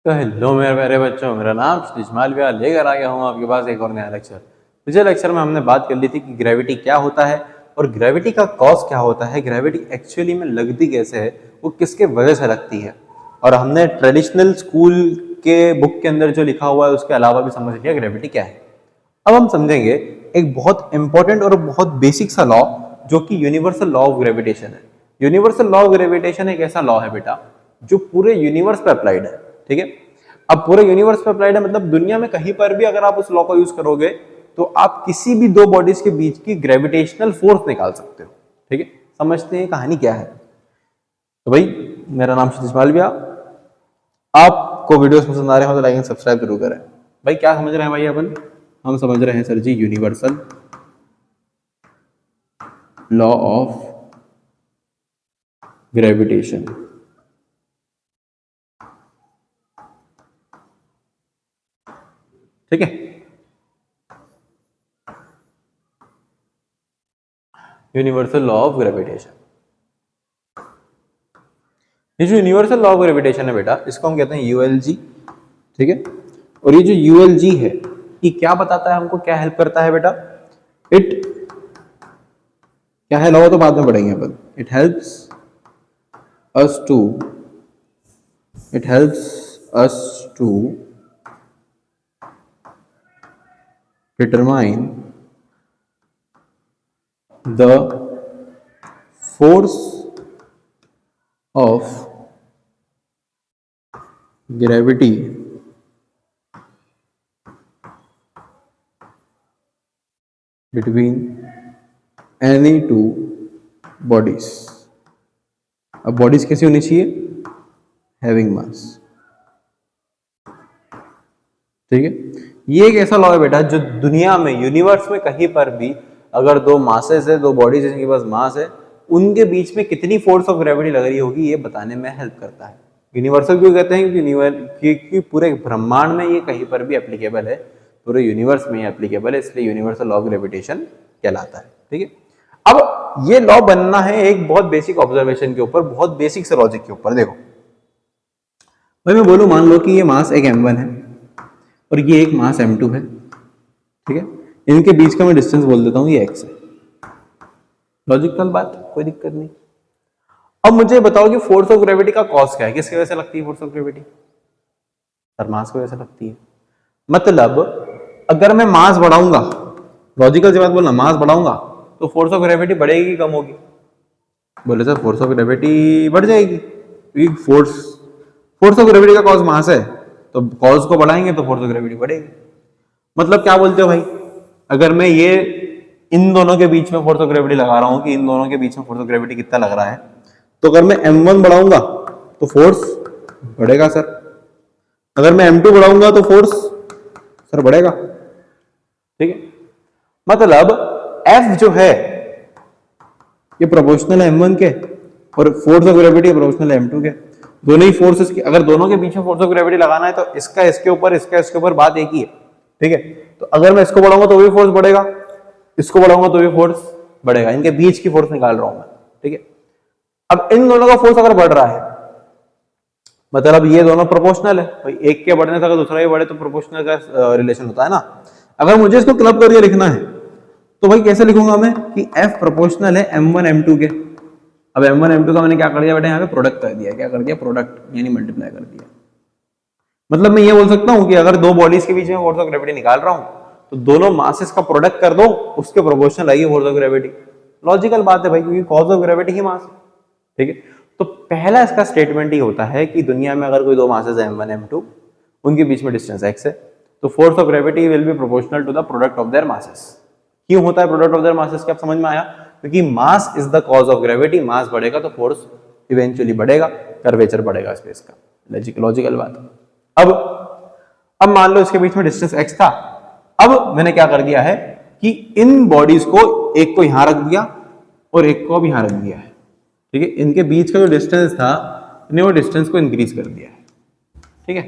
तो हेलो मेरे प्यारे बच्चों, मेरा नाम सतीश मालविया लेकर आ गया हूँ आपके पास एक और नया लेक्चर। पिछले लेक्चर में हमने बात कर ली थी कि ग्रेविटी क्या होता है और ग्रेविटी का कॉज क्या होता है, ग्रेविटी एक्चुअली में लगती कैसे है, वो किसके वजह से लगती है। और हमने ट्रेडिशनल स्कूल के बुक के अंदर जो लिखा हुआ है उसके अलावा भी समझ लिया ग्रेविटी क्या है। अब हम समझेंगे एक बहुत इंपॉर्टेंट और बहुत बेसिक सा लॉ जो कि यूनिवर्सल लॉ ऑफ ग्रेविटेशन है। यूनिवर्सल लॉ ऑफ ग्रेविटेशन एक ऐसा लॉ है बेटा जो पूरे यूनिवर्स पे अप्लाइड है। ठीक है, अब पूरे यूनिवर्स पे अप्लाइड है मतलब दुनिया में कहीं पर भी अगर आप उस लॉ को यूज करोगे तो आप किसी भी दो बॉडीज के बीच की ग्रेविटेशनल फोर्स निकाल सकते हो। ठीक है, समझते हैं कहानी क्या है। तो भाई, मेरा नाम सतीश मालविया। आपको वीडियोस पसंद आ रहे हो तो लाइक एंड सब्सक्राइब जरूर करें। भाई क्या समझ रहे हैं भाई अपन? हम समझ रहे हैं sir ji universal law of gravitation. ठीक है, यूनिवर्सल लॉ ऑफ ग्रेविटेशन। ये जो यूनिवर्सल लॉ ऑफ ग्रेविटेशन है बेटा, इसको हम कहते हैं यूएलजी। ठीक है, और ये जो यूएलजी है ये क्या बताता है हमको, क्या हेल्प करता है बेटा? इट क्या है लॉ तो बाद में पढ़ेंगे अपन। Us to it helps us to determine the force of gravity between any two bodies. अब बॉडीज कैसी होनी चाहिए? Having mass. ठीक है, ये एक ऐसा लॉ है बेटा जो दुनिया में यूनिवर्स में कहीं पर भी अगर दो मासेस है, दो बॉडीज जिनके पास मास है, उनके बीच में कितनी फोर्स ऑफ ग्रेविटी लग रही होगी ये बताने में हेल्प करता है। यूनिवर्सल क्यों कहते हैं? क्योंकि पूरे ब्रह्मांड में ये कहीं पर भी एप्लीकेबल है, पूरे यूनिवर्स में एप्लीकेबल है, इसलिए यूनिवर्सल लॉ ऑफ ग्रेविटेशन कहलाता है। ठीक है, अब ये लॉ बनना है एक बहुत बेसिक ऑब्जर्वेशन के ऊपर, बहुत बेसिक से लॉजिक के ऊपर। देखो भाई, मैं बोलूं मान लो कि ये मास एक m1 है और ये एक मास m2 है। ठीक है, इनके बीच का मैं डिस्टेंस बोल देता हूं ये x है। लॉजिकल बात, कोई दिक्कत नहीं। अब मुझे बताओ कि फोर्स ऑफ ग्रेविटी का कॉज क्या है, किसकी वजह से लगती है फोर्स ऑफ ग्रेविटी? सर मास की वजह से लगती है। मतलब अगर मैं मास बढ़ाऊंगा, लॉजिकल सी बात बोलना, मास बढ़ाऊंगा तो फोर्स ऑफ ग्रेविटी बढ़ेगी कि कम होगी? बोले सर फोर्स ऑफ ग्रेविटी बढ़ जाएगी, क्योंकि फोर्स ऑफ ग्रेविटी का कॉज मास है, तो कॉज को बढ़ाएंगे तो फोर्स ऑफ ग्रेविटी बढ़ेगी। मतलब क्या बोलते हो भाई? अगर मैं ये इन दोनों के बीच में फोर्स ऑफ ग्रेविटी लगा रहा हूं कि इन दोनों के बीच में फोर्स ऑफ ग्रेविटी कितना लग रहा है, तो अगर मैं m1 बढ़ाऊंगा तो फोर्स बढ़ेगा सर, अगर मैं m2 बढ़ाऊंगा तो फोर्स सर बढ़ेगा। ठीक है, मतलब F जो है ये प्रोपोर्शनल है m1 के और फोर्स ऑफ ग्रेविटी प्रोपोर्शनल है m2 के। दोनों ही फोर्सेस की अगर दोनों के बीच में फोर्स ऑफ ग्रेविटी लगाना है तो इसका इसके ऊपर, इसका इसके ऊपर, बात एक ही है। ठीक है, तो अगर मैं इसको बढ़ाऊंगा तो भी फोर्स बढ़ेगा, इसको बढ़ाऊंगा तो भी फोर्स बढ़ेगा, इनके बीच की फोर्स निकाल रहा हूं मैं। ठीक है, अब इन दोनों का फोर्स अगर बढ़ रहा है मतलब ये दोनों प्रोपोर्शनल है भाई, एक के बढ़ने से अगर दूसरा ही बढ़े तो प्रोपोर्शनल का रिलेशन होता है ना। अगर मुझे इसको क्लब करके लिखना है तो भाई कैसे लिखूंगा मैं कि F प्रोपोर्शनल है m1 m2 के। अब m1 m2 का मैंने क्या कर दिया बेटा, यहाँ पे प्रोडक्ट कर दिया। क्या कर दिया? प्रोडक्ट, यानी मल्टीप्लाई कर दिया। मतलब मैं ये बोल सकता हूँ कि अगर दो बॉडीज के बीच में फोर्स ऑफ ग्रेविटी निकाल रहा हूँ तो दोनों मासेस का प्रोडक्ट कर दो, उसके प्रोपोर्शनल आएगी फोर्स ऑफ ग्रेविटी। लॉजिकल बात है भाई, क्योंकि कॉज ऑफ ग्रेविटी ही मास है। ठीक है, तो पहला इसका स्टेटमेंट ही होता है कि दुनिया में अगर कोई दो मासेस है m1 m2, उनके बीच में डिस्टेंस x है, तो force of gravity will be proportional to the product of their masses. क्यों होता है प्रोडक्ट ऑफ देयर मासेस? क्या आप समझ में आया? क्योंकि mass is the cause of gravity, mass बढ़ेगा तो फोर्स इवेंचुअली बढ़ेगा, कर्वेचर बढ़ेगा स्पेस का। लॉजिकल बात। अब मान लो इसके बीच में डिस्टेंस x था। अब मैंने क्या कर दिया है कि इन बॉडीज को, एक को यहां रख दिया और एक को अब यहां रख दिया है। ठीक है, इनके बीच का जो डिस्टेंस था मैंने वो डिस्टेंस को इंक्रीज कर दिया है। ठीक है,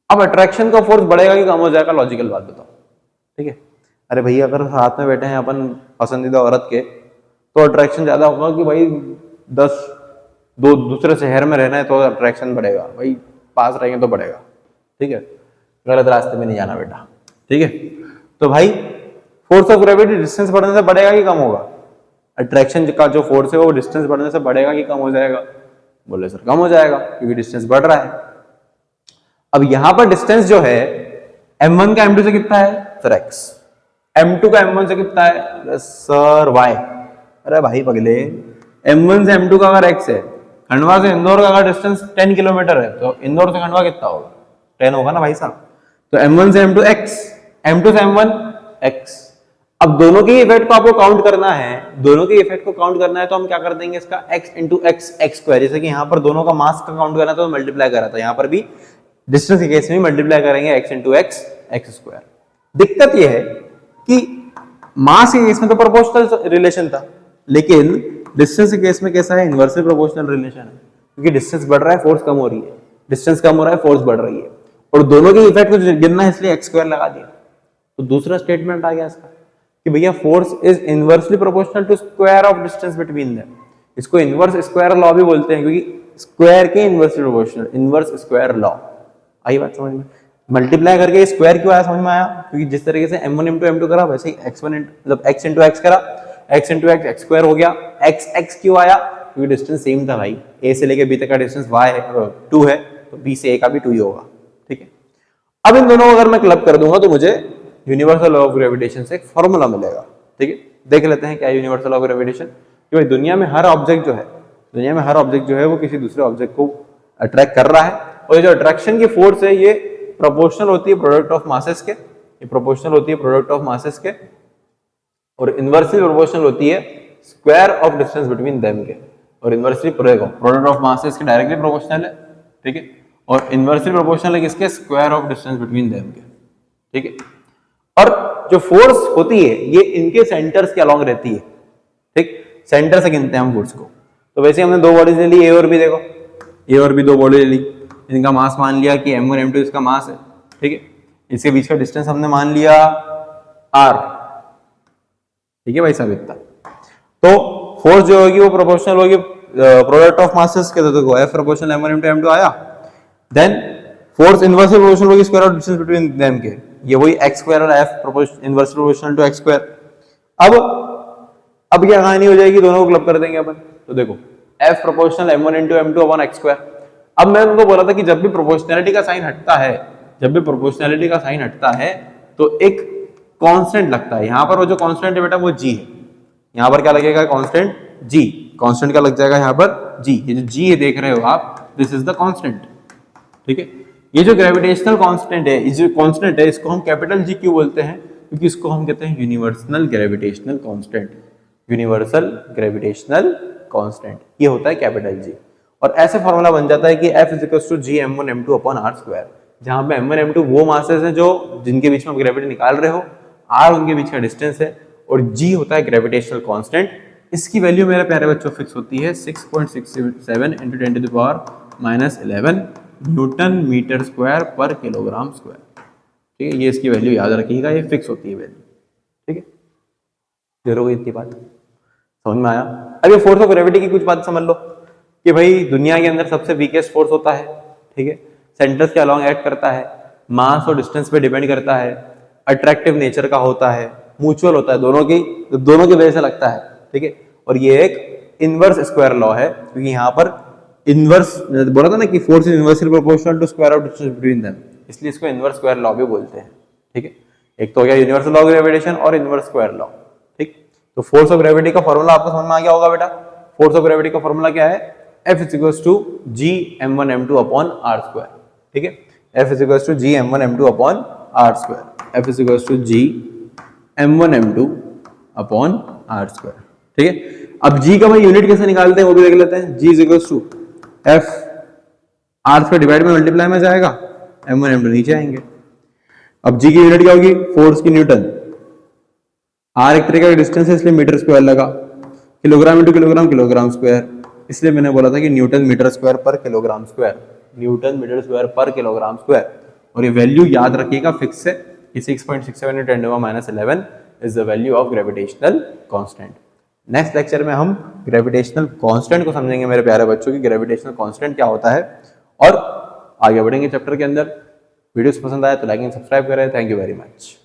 अब अट्रैक्शन का फोर्स बढ़ेगा कि कम हो जाएगा? लॉजिकल बात बताओ। ठीक है, अरे भैया अगर साथ में बैठे हैं अपन पसंदीदा औरत के तो अट्रैक्शन ज्यादा होगा कि भाई 10 दो दूसरे शहर में रहना है तो अट्रैक्शन बढ़ेगा भाई। पास रहेंगे तो बढ़ेगा, ठीक है, गलत रास्ते में नहीं जाना बेटा, ठीक है। तो भाई फोर्स ऑफ ग्रेविटी डिस्टेंस बढ़ने से बढ़ेगा कि कम होगा? अट्रैक्शन का जो फोर्स है वो डिस्टेंस बढ़ने से बढ़ेगा कि कम हो जाएगा? बोले सर कम हो जाएगा क्योंकि डिस्टेंस बढ़ रहा है। अब यहां पर डिस्टेंस जो है m1 का m2 से कितना है सर x, m2 का m1 से कितना है? अरे सर y। अरे भाई पगले, m1 से m2 का अगर x है, खंडवा से इंदौर का अगर डिस्टेंस 10 किलोमीटर है तो इंदौर से खंडवा कितना होगा? 10 होगा ना भाई साहब। तो m1 से m2 x, m2 से m1 x। अब दोनों के इफेक्ट को आपको काउंट करना है, दोनों के इफेक्ट को काउंट करना है तो हम क्या कर देंगे इसका x into x x square. जैसे कि यहाँ पर दोनों का मास का काउंट करना था तो मल्टीप्लाई करा था, यहाँ पर भी डिस्टेंस के केस में मल्टीप्लाई करेंगे x into x x square. दिक्कत यह है कि मास के केस में तो प्रोपोर्शनल रिलेशन था, लेकिन डिस्टेंस के केस में कैसा है? इनवर्सली प्रोपोर्शनल रिलेशन है, क्योंकि डिस्टेंस बढ़ रहा है फोर्स कम हो रही है, डिस्टेंस कम हो रहा है फोर्स बढ़ रही है, और दोनों के इफेक्ट को गिनना है इसलिए एक्स स्क्वायर लगा दिया। तो दूसरा स्टेटमेंट आ गया इसका कि भैया force is inversely proportional to square of distance between them. इसको इनवर्स स्क्वायर लॉ भी बोलते हैं, क्योंकि स्क्वायर के inversely proportional, inverse square law. आई बात समझ में? मल्टीप्लाई करके स्क्वायर क्यों आया समझ में आया? क्योंकि जिस तरीके से m1 इंटू m2 करा वैसे ही x1 मतलब x इंटू एक्स करा, x into x x square हो गया। x x क्यों आया? क्योंकि डिस्टेंस सेम था भाई, a से लेके b तक का डिस्टेंस y है 2 है, तो b से a का भी 2 ही होगा, ठीक है। अब इन दोनों को अगर मैं क्लब कर दूंगा तो मुझे यूनिवर्सल लॉ ऑफ ग्रेविटेशन से एक फॉर्मूला मिलेगा, ठीक है। देख लेते हैं क्या है यूनिवर्सल लॉ ऑफ ग्रेविटेशन। कि भाई दुनिया में हर ऑब्जेक्ट जो है वो किसी दूसरे ऑब्जेक्ट को अट्रैक्ट कर रहा है, और ये जो अट्रैक्शन की फोर्स है ये प्रोपोर्शनल होती है प्रोडक्ट ऑफ मासेस के, ये प्रोपोर्शनल होती है प्रोडक्ट ऑफ मासेस के, और इनवर्सली प्रोपोर्शनल होती है square of distance between them के। और इनवर्सली प्रोडक्ट ऑफ मासेस के डायरेक्टली प्रोपोर्शनल है, ठीक है, और इनवर्सली प्रोपोर्शनल है किसके? Square of distance between them के, ठीक है। और जो फोर्स होती है ये इनके सेंटर्स के अलोंग रहती है, ठीक, सेंटर से गिनते हैं हम फोर्स को। तो वैसे हमने दो बॉडीज ले ली, ए और बी, देखो ए और बी दो बॉडी ले ली, इनका मास मान लिया कि m1 m2 इसका मास है, ठीक है, इसके बीच का डिस्टेंस हमने मान लिया r, ठीक है भाई साहब इतना। तो फोर्स जो होगी वो प्रोपोर्शनल होगी प्रोडक्ट ऑफ मासेस के, तो देखो f proportional m1 into m2 आया, देन फोर्स इनवर्सली प्रोपोर्शनल होगी square of distance between them के, ये वही x स्क्वायर और f inversely proportional to x square. अब क्या कहानी हो जाएगी? दोनों को क्लब कर देंगे अपन। तो देखो f proportional m1 into m2 upon x square. अब मैं उनको बोला था कि जब भी प्रोपोर्शनैलिटी का साइन हटता है, तो एक कांस्टेंट लगता है। यहां पर वो जो कांस्टेंट है बेटा वो g है, यहां पर क्या लगेगा? कांस्टेंट g, कांस्टेंट का लग जाएगा यहां पर g। ये जो g है देख रहे हो आप, दिस इज द कांस्टेंट, ठीक है। ये जो ग्रेविटेशनल कांस्टेंट है, ये जो कांस्टेंट है इसको हम कैपिटल G क्यों बोलते हैं? क्योंकि इसको हम कहते हैं universal gravitational constant, universal gravitational constant, ये होता है कैपिटल G। और ऐसे फॉर्मूला बन जाता है कि F is equal to G m1 m2 upon r square, जहां पे m1 m2 वो मासेस हैं जो जिनके बीच में आप ग्रेविटी निकाल रहे हो, r उनके बीच का डिस्टेंस है, और g होता है ग्रेविटेशनल कांस्टेंट। इसकी वैल्यू मेरे प्यारे बच्चों फिक्स होती है 6.67 into 10 to the power -11 newton metre square पर किलोग्राम स्क्वायर, ठीक है। ये इसकी वैल्यू याद रखिएगा, ये फिक्स होती है वैल्यू, ठीक है। क्लियर हो गई इतनी बात? समझ में आया? अब ये फोर्स ऑफ ग्रेविटी की कुछ बात समझ लो कि भाई दुनिया के अंदर सबसे वीकेस्ट फोर्स होता है, ठीक है, सेंटर्स के अलोंग एक्ट करता है, मास और डिस्टेंस पे डिपेंड करता है, अट्रैक्टिव नेचर का होता है, म्यूचुअल होता है, दोनों की वजह से लगता है, ठीक है। और ये एक इनवर्स स्क्वायर लॉ है, क्योंकि यहाँ पर इनवर्स बोला था ना कि force is inversely proportional to square of distance between them, इसलिए इसको इनवर्स स्क्वायर लॉ भी बोलते हैं, ठीक है। एक तो हो गया यूनिवर्सल लॉ ऑफ ग्रेविटेशन और इनवर्स स्क्वायर लॉ, ठीक। तो फोर्स ऑफ ग्रेविटी का फॉर्मूला आपको समझ में आ गया होगा बेटा। फोर्स ऑफ ग्रेविटी का फॉर्मूला क्या है? F is equals to G m1 m2 upon r square, ठीक है। F is equals to G m1 m2 upon r square, F is equals to G m1 m2 upon r square, ठीक है। अब g का भाई unit कैसे निकालते हैं वो भी देख लेते हैं। g is equals to F r square divide में मल्टीप्लाई में जाएगा, m1 m2 नीचे आएंगे। अब g की यूनिट क्या होगी? फोर्स की न्यूटन, r एक तरीके का डिस्टेंस है इसलिए मीटर स्क्वायर लगा, kilogram into kilogram kilogram square, इसलिए मैंने बोला था कि न्यूटन मीटर स्क्वायर पर kilogram square, newton metre square पर किलोग्राम स्क्वायर। और ये वैल्यू याद रखिएगा फिक्स है कि 6.67 into 10 to the power -11 is the value of gravitational constant. Next lecture में हम ग्रेविटेशनल कांस्टेंट को समझेंगे मेरे प्यारे बच्चों की, ग्रेविटेशनल कांस्टेंट क्या होता है। और आगे बढ़ेंगे चैप्टर के अंदर। वीडियोस पसंद आए तो लाइक एंड सब्सक्राइब करें। Thank you very much.